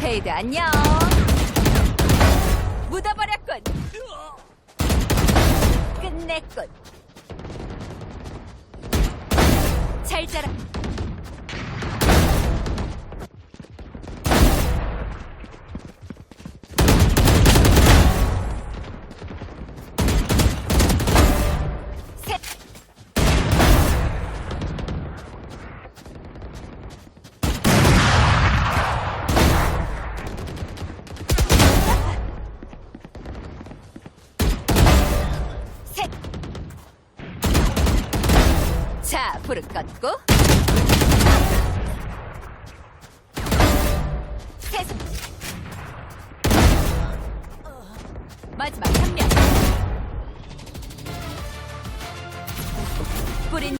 제이드 안녕. 묻어버렸군. 끝냈군. 잘 자라. 셋. 셋. 자, 불을 껐고. 셋. 마지막 한 명. 뿌린